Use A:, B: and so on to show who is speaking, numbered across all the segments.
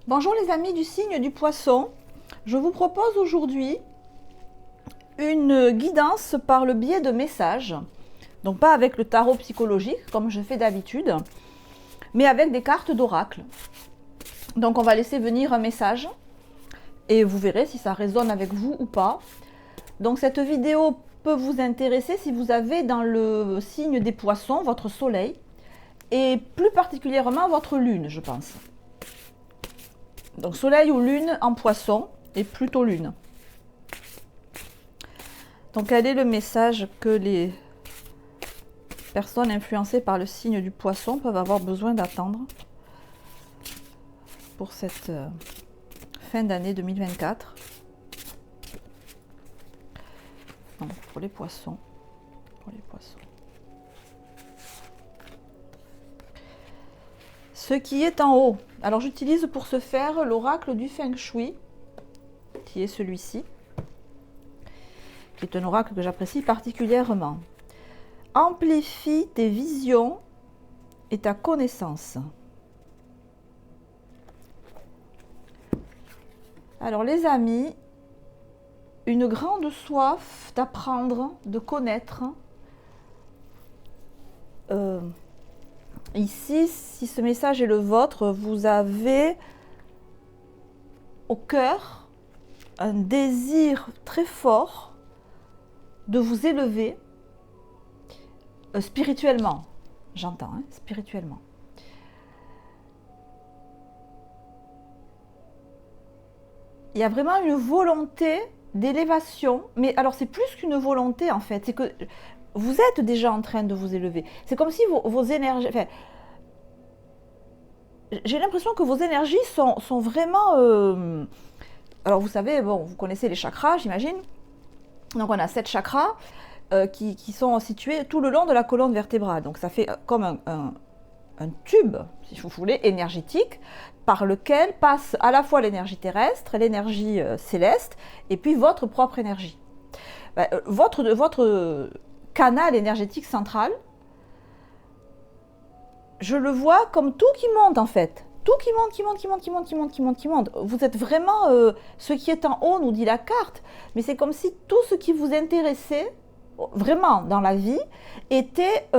A: Bonjour les amis du signe du Poisson, je vous propose aujourd'hui une guidance par le biais de messages, donc pas avec le tarot psychologique comme je fais d'habitude, mais avec des cartes d'oracle. Donc on va laisser venir un message et vous verrez si ça résonne avec vous ou pas. Donc cette vidéo peut vous intéresser si vous avez dans le signe des Poissons votre soleil et plus particulièrement votre lune, je pense. Donc soleil ou lune en Poisson et plutôt lune. Donc quel est le message que les personnes influencées par le signe du Poisson peuvent avoir besoin d'attendre pour cette fin d'année 2024? Donc, pour les Poissons. Ce qui est en haut. Alors j'utilise pour ce faire l'oracle du Feng Shui, qui est celui-ci, qui est un oracle que j'apprécie particulièrement. Amplifie tes visions et ta connaissance. Alors les amis, une grande soif d'apprendre, de connaître. Ici, si ce message est le vôtre, vous avez au cœur un désir très fort de vous élever spirituellement. J'entends, hein, spirituellement. Il y a vraiment une volonté d'élévation, mais alors c'est plus qu'une volonté en fait, c'est que vous êtes déjà en train de vous élever. C'est comme si vos énergies... Enfin, j'ai l'impression que vos énergies sont vraiment... alors vous savez, bon, vous connaissez les chakras, j'imagine. Donc on a 7 chakras qui sont situés tout le long de la colonne vertébrale. Donc ça fait comme un tube, si vous voulez, énergétique, par lequel passe à la fois l'énergie terrestre, l'énergie céleste, et puis votre propre énergie. Votre canal énergétique central, je le vois comme tout qui monte en fait. Tout qui monte, qui monte, qui monte, qui monte, qui monte, qui monte, qui monte. Vous êtes vraiment ce qui est en haut, nous dit la carte, mais c'est comme si tout ce qui vous intéressait vraiment dans la vie était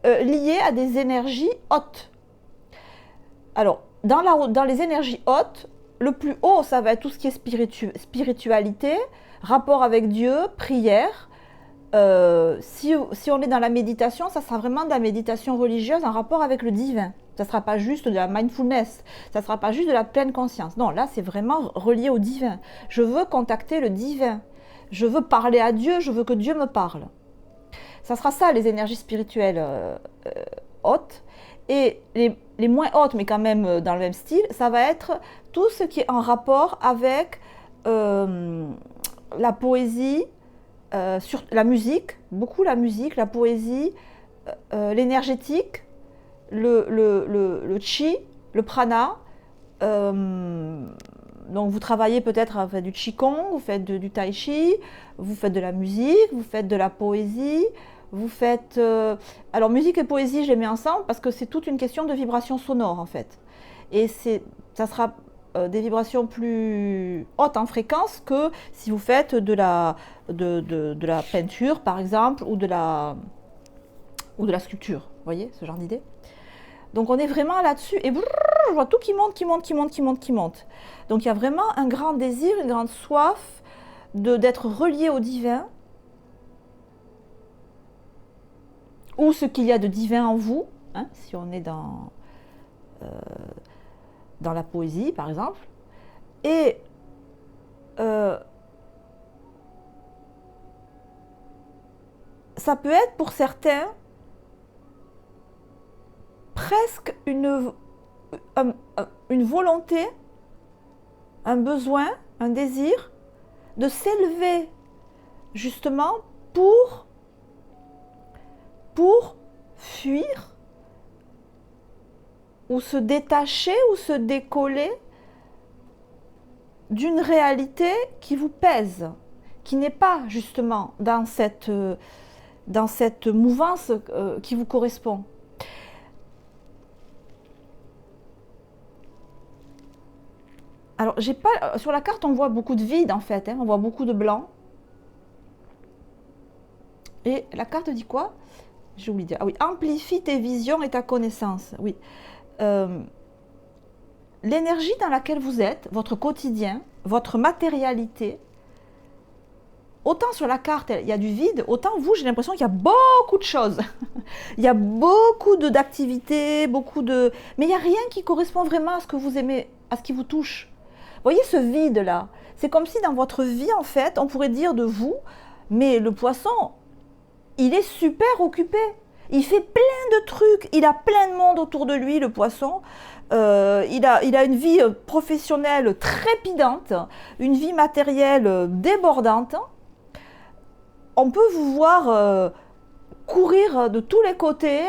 A: lié à des énergies hautes. Alors, dans les énergies hautes, le plus haut, ça va être tout ce qui est spiritualité, rapport avec Dieu, prière. Si on est dans la méditation, ça sera vraiment de la méditation religieuse en rapport avec le divin. Ça ne sera pas juste de la mindfulness, ça ne sera pas juste de la pleine conscience. Non, là, c'est vraiment relié au divin. Je veux contacter le divin. Je veux parler à Dieu, je veux que Dieu me parle. Ça sera ça, les énergies spirituelles hautes. Et les moins hautes, mais quand même dans le même style, ça va être tout ce qui est en rapport avec la poésie, sur la musique, beaucoup la musique, la poésie, l'énergétique, le chi, le prana. Donc vous travaillez peut-être, vous faites du qigong, vous faites du tai chi, vous faites de la musique, vous faites de la poésie, vous faites... alors musique et poésie, je les mets ensemble parce que c'est toute une question de vibration sonore en fait. Et ça sera des vibrations plus hautes en fréquence que si vous faites de la peinture par exemple ou de la sculpture. Vous voyez ce genre d'idée? Donc on est vraiment là-dessus et brrr, je vois tout qui monte, qui monte, qui monte, qui monte, qui monte. Donc il y a vraiment un grand désir, une grande soif d'être relié au divin, ou ce qu'il y a de divin en vous, hein, si on est dans la poésie par exemple. Et ça peut être pour certains presque une volonté, un besoin, un désir de s'élever justement pour fuir ou se détacher ou se décoller d'une réalité qui vous pèse, qui n'est pas justement dans cette mouvance qui vous correspond. Alors, j'ai pas, sur la carte, on voit beaucoup de vide en fait, hein, on voit beaucoup de blanc. Et la carte dit quoi? J'ai oublié de dire. Ah oui, amplifie tes visions et ta connaissance. Oui. L'énergie dans laquelle vous êtes, votre quotidien, votre matérialité, autant sur la carte il y a du vide, autant vous, j'ai l'impression qu'il y a beaucoup de choses. Il y a beaucoup d'activités, mais il n'y a rien qui correspond vraiment à ce que vous aimez, à ce qui vous touche. Vous voyez ce vide-là? C'est comme si dans votre vie, en fait, on pourrait dire de vous, mais le poisson, il est super occupé. Il fait plein de trucs, il a plein de monde autour de lui, le poisson. Il a une vie professionnelle trépidante, une vie matérielle débordante. On peut vous voir courir de tous les côtés,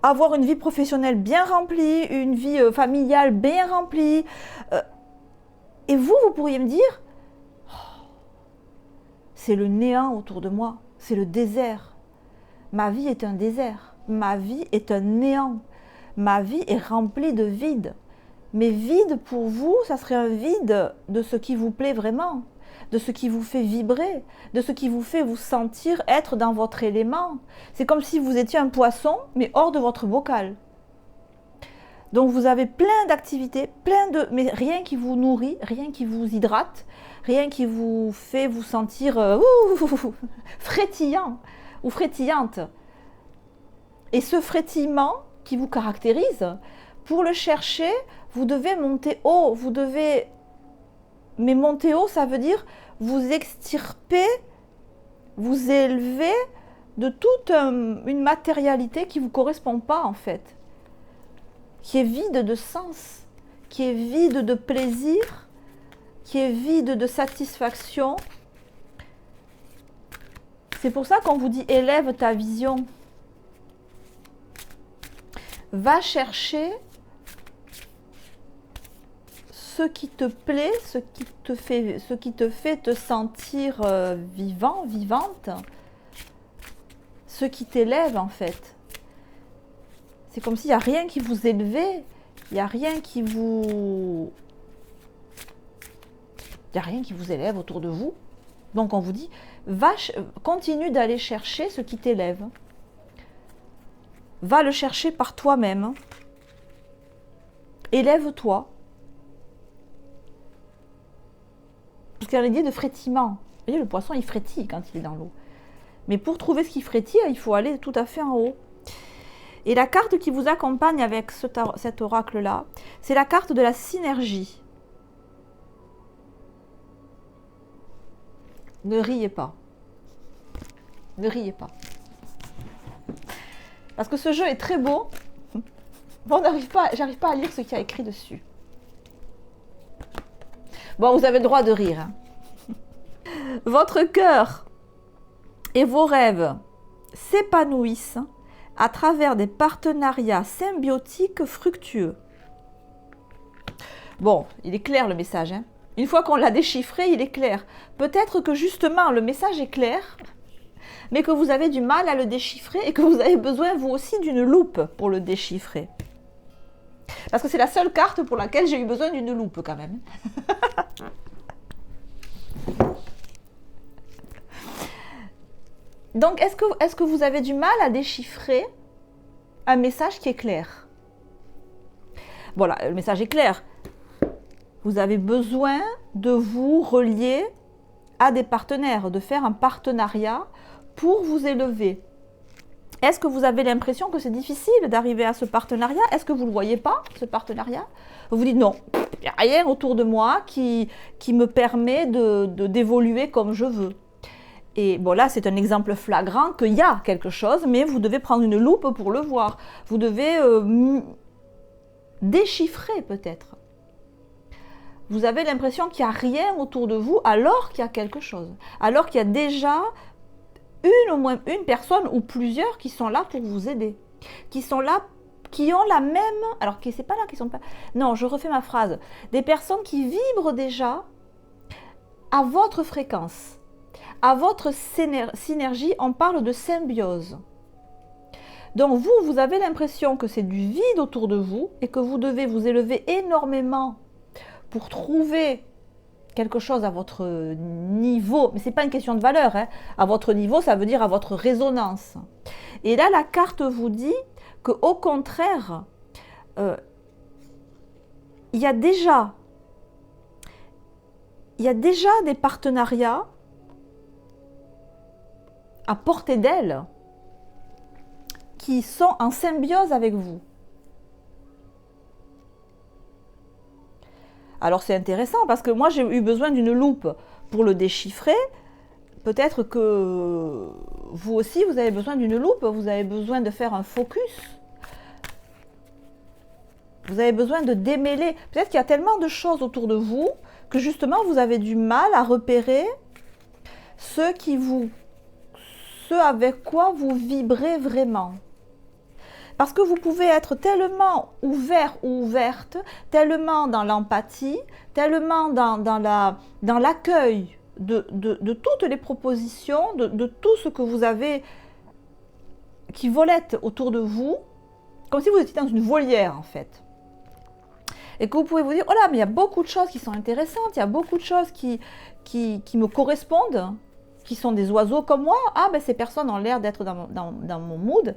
A: avoir une vie professionnelle bien remplie, une vie familiale bien remplie. Et vous pourriez me dire, oh, c'est le néant autour de moi, c'est le désert. Ma vie est un désert, ma vie est un néant, ma vie est remplie de vide. Mais vide pour vous, ça serait un vide de ce qui vous plaît vraiment, de ce qui vous fait vibrer, de ce qui vous fait vous sentir être dans votre élément. C'est comme si vous étiez un poisson, mais hors de votre bocal. Donc vous avez plein d'activités, mais rien qui vous nourrit, rien qui vous hydrate, rien qui vous fait vous sentir frétillant ou frétillante. Et ce frétillement qui vous caractérise, pour le chercher, vous devez monter haut, mais monter haut, ça veut dire vous extirper, vous élever de toute une matérialité qui ne vous correspond pas en fait, qui est vide de sens, qui est vide de plaisir, qui est vide de satisfaction. C'est pour ça qu'on vous dit élève ta vision. Va chercher ce qui te plaît, ce qui te fait te sentir vivant, vivante, ce qui t'élève en fait. C'est comme s'il n'y a rien qui vous élevait, il n'y a rien qui vous... Il n'y a rien qui vous élève autour de vous. Donc on vous dit, continue d'aller chercher ce qui t'élève. Va le chercher par toi-même. Élève-toi. Parce qu'il y a l'idée de frétillement. Vous voyez, le poisson, il frétille quand il est dans l'eau. Mais pour trouver ce qui frétille, il faut aller tout à fait en haut. Et la carte qui vous accompagne avec cet oracle-là, c'est la carte de la synergie. Ne riez pas. Ne riez pas. Parce que ce jeu est très beau. Bon, j'arrive pas à lire ce qu'il y a écrit dessus. Bon, vous avez le droit de rire. Hein. Votre cœur et vos rêves s'épanouissent à travers des partenariats symbiotiques fructueux. Bon, il est clair le message. Hein. Une fois qu'on l'a déchiffré, il est clair. Peut-être que justement, le message est clair, mais que vous avez du mal à le déchiffrer et que vous avez besoin, vous aussi, d'une loupe pour le déchiffrer. Parce que c'est la seule carte pour laquelle j'ai eu besoin d'une loupe, quand même. Donc, est-ce que vous avez du mal à déchiffrer un message qui est clair? Voilà, le message est clair. Vous avez besoin de vous relier à des partenaires, de faire un partenariat pour vous élever. Est-ce que vous avez l'impression que c'est difficile d'arriver à ce partenariat? Est-ce que vous ne le voyez pas, ce partenariat? Vous vous dites non, il n'y a rien autour de moi qui me permet d'évoluer comme je veux. Et bon, là, c'est un exemple flagrant qu'il y a quelque chose, mais vous devez prendre une loupe pour le voir. Vous devez déchiffrer peut-être. Vous avez l'impression qu'il n'y a rien autour de vous alors qu'il y a quelque chose. Alors qu'il y a déjà au moins une personne ou plusieurs qui sont là pour vous aider. Qui sont là, qui ont la même... Alors, c'est pas là qu'ils sont pas... Non, je refais ma phrase. Des personnes qui vibrent déjà à votre fréquence. À votre synergie, on parle de symbiose. Donc vous avez l'impression que c'est du vide autour de vous et que vous devez vous élever énormément pour trouver quelque chose à votre niveau, mais ce n'est pas une question de valeur, hein. À votre niveau, ça veut dire à votre résonance. Et là, la carte vous dit qu'au contraire, il y a déjà des partenariats à portée d'aile qui sont en symbiose avec vous. Alors c'est intéressant parce que moi j'ai eu besoin d'une loupe pour le déchiffrer. Peut-être que vous aussi vous avez besoin d'une loupe, vous avez besoin de faire un focus. Vous avez besoin de démêler. Peut-être qu'il y a tellement de choses autour de vous que justement vous avez du mal à repérer ce avec quoi vous vibrez vraiment. Parce que vous pouvez être tellement ouvert ou ouverte, tellement dans l'empathie, tellement dans l'accueil de toutes les propositions, de tout ce que vous avez qui volette autour de vous, comme si vous étiez dans une volière en fait. Et que vous pouvez vous dire, oh là, mais il y a beaucoup de choses qui sont intéressantes, il y a beaucoup de choses qui me correspondent, qui sont des oiseaux comme moi. Ah ben ces personnes ont l'air d'être dans mon mood.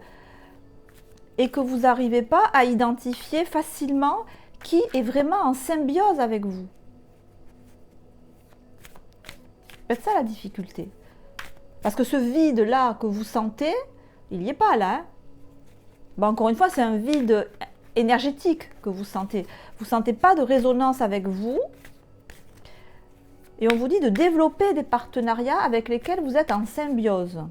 A: Et que vous n'arrivez pas à identifier facilement qui est vraiment en symbiose avec vous. C'est ça la difficulté. Parce que ce vide-là que vous sentez, il n'y est pas là. Hein. Ben, encore une fois, c'est un vide énergétique que vous sentez. Vous ne sentez pas de résonance avec vous. Et on vous dit de développer des partenariats avec lesquels vous êtes en symbiose.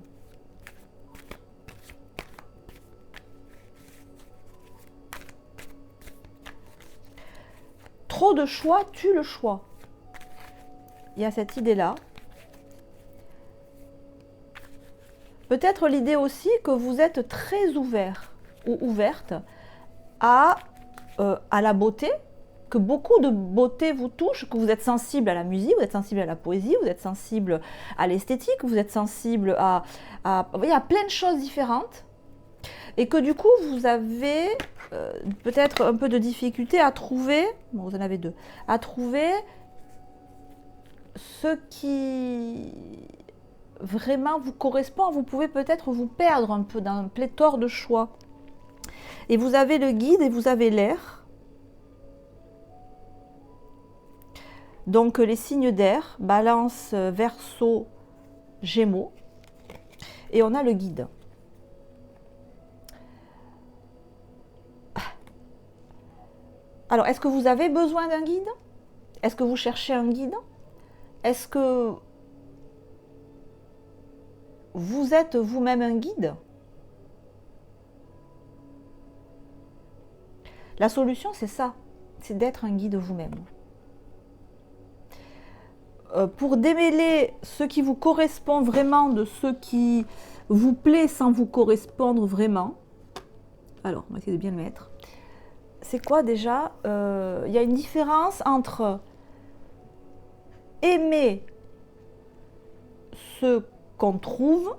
A: Trop de choix tue le choix. Il y a cette idée-là. Peut-être l'idée aussi que vous êtes très ouvert ou ouverte à la beauté, que beaucoup de beauté vous touche, que vous êtes sensible à la musique, vous êtes sensible à la poésie, vous êtes sensible à l'esthétique, vous êtes sensible à plein de choses différentes. Et que du coup, vous avez peut-être un peu de difficulté à trouver, bon, vous en avez deux, à trouver ce qui vraiment vous correspond. Vous pouvez peut-être vous perdre un peu dans un pléthore de choix. Et vous avez le guide et vous avez l'air. Donc les signes d'air, Balance, Verseau, Gémeaux. Et on a le guide. Alors, est-ce que vous avez besoin d'un guide? Est-ce que vous cherchez un guide? Est-ce que vous êtes vous-même un guide? La solution, c'est ça, c'est d'être un guide vous-même. Pour démêler ce qui vous correspond vraiment de ce qui vous plaît sans vous correspondre vraiment, alors on va essayer de bien le mettre. C'est quoi déjà? Il y a une différence entre aimer ce qu'on trouve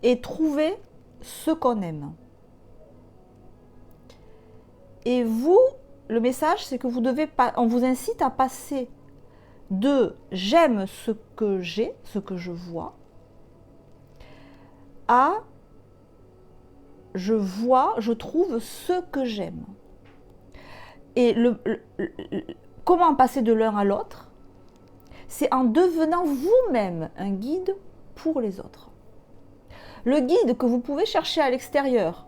A: et trouver ce qu'on aime. Et vous, le message, c'est que vous devez pas, on vous incite à passer de j'aime ce que j'ai, ce que je vois, à je vois, je trouve ce que j'aime. Et comment passer de l'un à l'autre? C'est en devenant vous-même un guide pour les autres. Le guide que vous pouvez chercher à l'extérieur.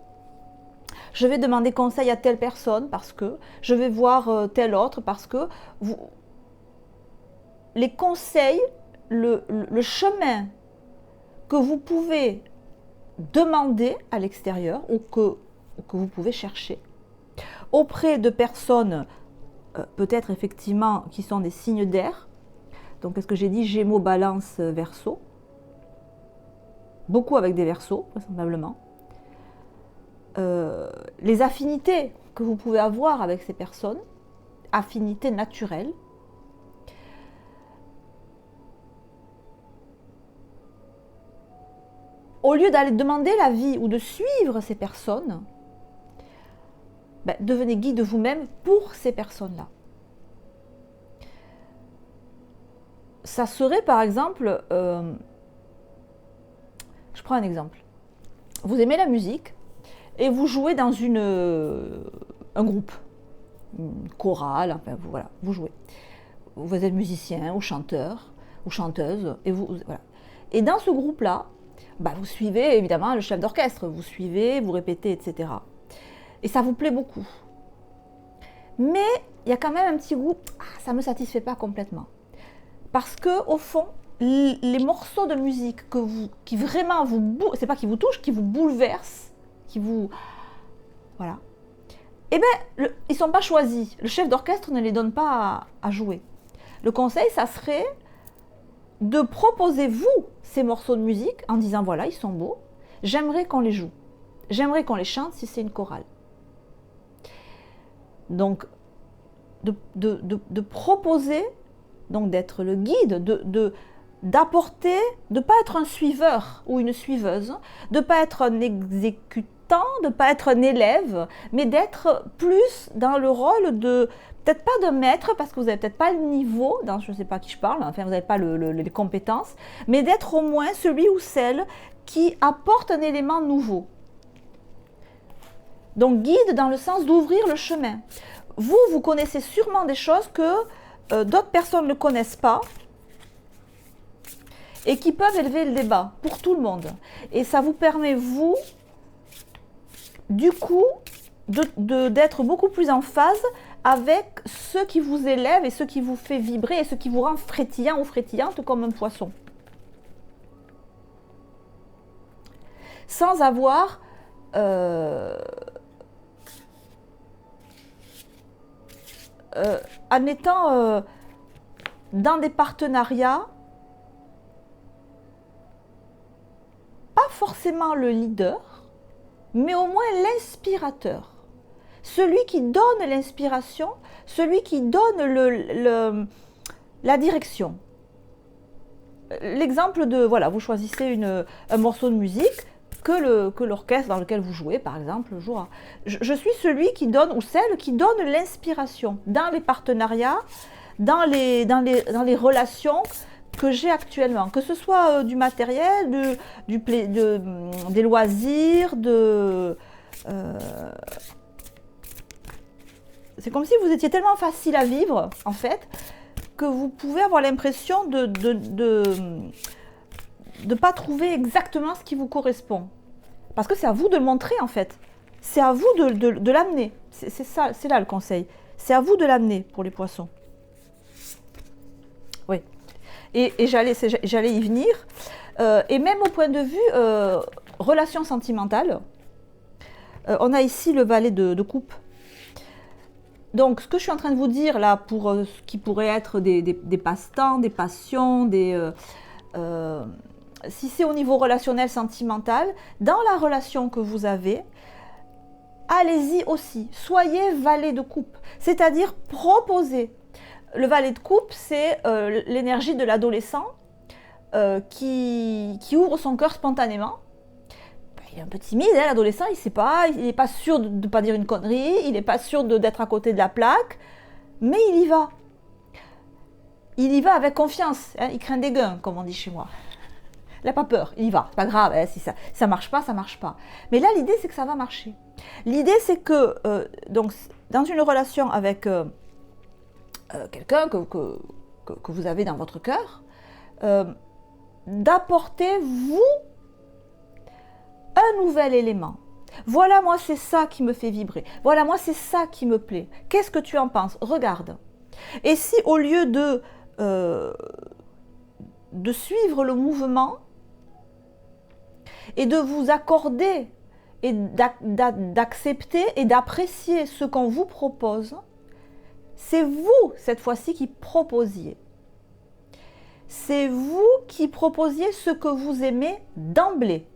A: Je vais demander conseil à telle personne parce que je vais voir tel autre parce que les conseils, le chemin que vous pouvez demander à l'extérieur ou que vous pouvez chercher auprès de personnes peut-être effectivement qui sont des signes d'air. Donc qu'est-ce que j'ai dit? Gémeaux, Balance, Verseau. Beaucoup avec des Verseaux, vraisemblablement. Les affinités que vous pouvez avoir avec ces personnes, affinités naturelles. Au lieu d'aller demander l'avis ou de suivre ces personnes, devenez guide vous-même pour ces personnes-là. ça serait par exemple, je prends un exemple. Vous aimez la musique et vous jouez dans un groupe, une chorale, enfin voilà, vous jouez. Vous êtes musicien ou chanteur ou chanteuse et voilà. Et dans ce groupe-là, vous suivez évidemment le chef d'orchestre, vous suivez, vous répétez, etc. Et ça vous plaît beaucoup. Mais il y a quand même un petit goût, ça ne me satisfait pas complètement. Parce que au fond, les morceaux de musique qui vraiment c'est pas qui vous touchent, qui vous bouleversent, qui vous... Voilà. Eh bien, ils ne sont pas choisis. Le chef d'orchestre ne les donne pas à jouer. Le conseil, ça serait de proposer, vous, ces morceaux de musique en disant, voilà, ils sont beaux, j'aimerais qu'on les joue. J'aimerais qu'on les chante si c'est une chorale. Donc, de proposer, donc d'être le guide, d'apporter, de ne pas être un suiveur ou une suiveuse, de ne pas être un exécutant, de ne pas être un élève, mais d'être plus dans le rôle de, peut-être pas de maître, parce que vous n'avez peut-être pas le niveau, je ne sais pas à qui je parle, enfin vous n'avez pas les compétences, mais d'être au moins celui ou celle qui apporte un élément nouveau. Donc guide dans le sens d'ouvrir le chemin. Vous connaissez sûrement des choses que d'autres personnes ne connaissent pas et qui peuvent élever le débat pour tout le monde. Et ça vous permet, vous, du coup, d'être beaucoup plus en phase avec ce qui vous élève et ce qui vous fait vibrer et ce qui vous rend frétillant ou frétillante comme un poisson. Sans avoir... en étant dans des partenariats, pas forcément le leader, mais au moins l'inspirateur. Celui qui donne l'inspiration, celui qui donne la direction. L'exemple de, voilà, vous choisissez un morceau de musique que l'orchestre dans lequel vous jouez, par exemple, jouera. Je suis celui qui donne, ou celle qui donne l'inspiration dans les partenariats, dans les relations que j'ai actuellement, que ce soit du matériel, des loisirs, c'est comme si vous étiez tellement facile à vivre, en fait, que vous pouvez avoir l'impression de ne pas trouver exactement ce qui vous correspond. Parce que c'est à vous de le montrer, en fait. C'est à vous de l'amener. C'est ça, c'est là le conseil. C'est à vous de l'amener pour les poissons. Oui. Et j'allais y venir. Et même au point de vue relation sentimentale, on a ici le valet de coupe. Donc, ce que je suis en train de vous dire là, pour ce qui pourrait être des passe-temps, des passions, si c'est au niveau relationnel, sentimental, dans la relation que vous avez, allez-y aussi. Soyez valet de coupe, c'est-à-dire proposez. Le valet de coupe, c'est l'énergie de l'adolescent qui ouvre son cœur spontanément. Il est un peu timide, hein, l'adolescent, il n'est pas sûr de ne pas dire une connerie, il n'est pas sûr d'être à côté de la plaque, mais il y va. Il y va avec confiance, hein, il craint des gains, comme on dit chez moi. Il n'a pas peur, il y va, c'est pas grave, hein, si ça marche pas, ça marche pas. Mais là, l'idée, c'est que ça va marcher. L'idée, c'est que, donc, dans une relation avec quelqu'un que vous avez dans votre cœur, d'apporter, vous, un nouvel élément. Voilà, moi, c'est ça qui me fait vibrer. Voilà, moi, c'est ça qui me plaît. Qu'est-ce que tu en penses? Regarde. Et si, au lieu de suivre le mouvement et de vous accorder et d'accepter et d'apprécier ce qu'on vous propose, c'est vous, cette fois-ci, qui proposiez. C'est vous qui proposiez ce que vous aimez d'emblée.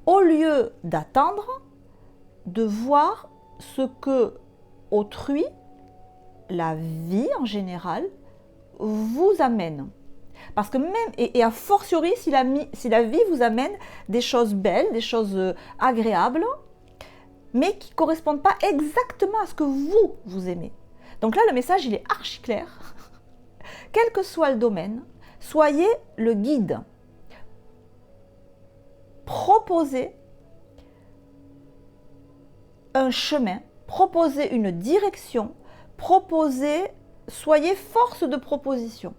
A: Au lieu d'attendre, de voir ce que autrui, la vie en général, vous amène. Parce que même, et a fortiori, si la vie vous amène des choses belles, des choses agréables, mais qui ne correspondent pas exactement à ce que vous aimez. Donc là, le message, il est archi clair. quel que soit le domaine, soyez le guide. Proposez un chemin, proposez une direction, soyez force de proposition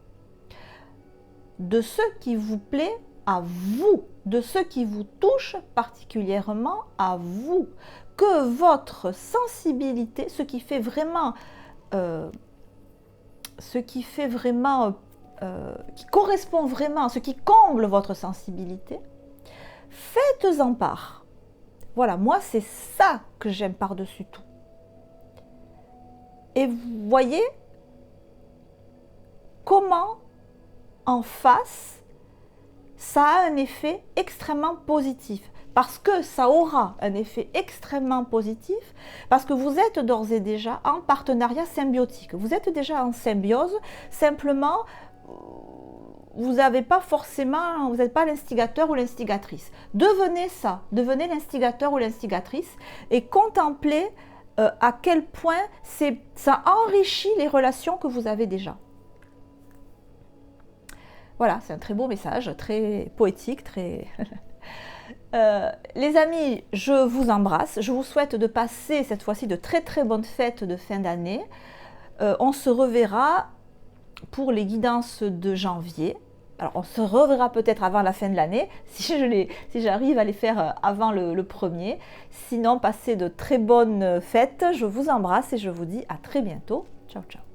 A: de ce qui vous plaît à vous, de ce qui vous touche particulièrement à vous, que votre sensibilité, ce qui correspond vraiment, ce qui comble votre sensibilité, faites-en part. Voilà, moi c'est ça que j'aime par-dessus tout. Et vous voyez comment en face, ça a un effet extrêmement positif. Parce que ça aura un effet extrêmement positif, parce que vous êtes d'ores et déjà en partenariat symbiotique. Vous êtes déjà en symbiose, simplement, vous n'êtes pas l'instigateur ou l'instigatrice. Devenez ça, devenez l'instigateur ou l'instigatrice et contemplez à quel point ça enrichit les relations que vous avez déjà. Voilà, c'est un très beau message, très poétique, très... les amis, je vous embrasse. Je vous souhaite de passer cette fois-ci de très très bonnes fêtes de fin d'année. On se reverra pour les guidances de janvier. Alors, on se reverra peut-être avant la fin de l'année, si j'arrive à les faire avant le 1er. Sinon, passez de très bonnes fêtes. Je vous embrasse et je vous dis à très bientôt. Ciao, ciao.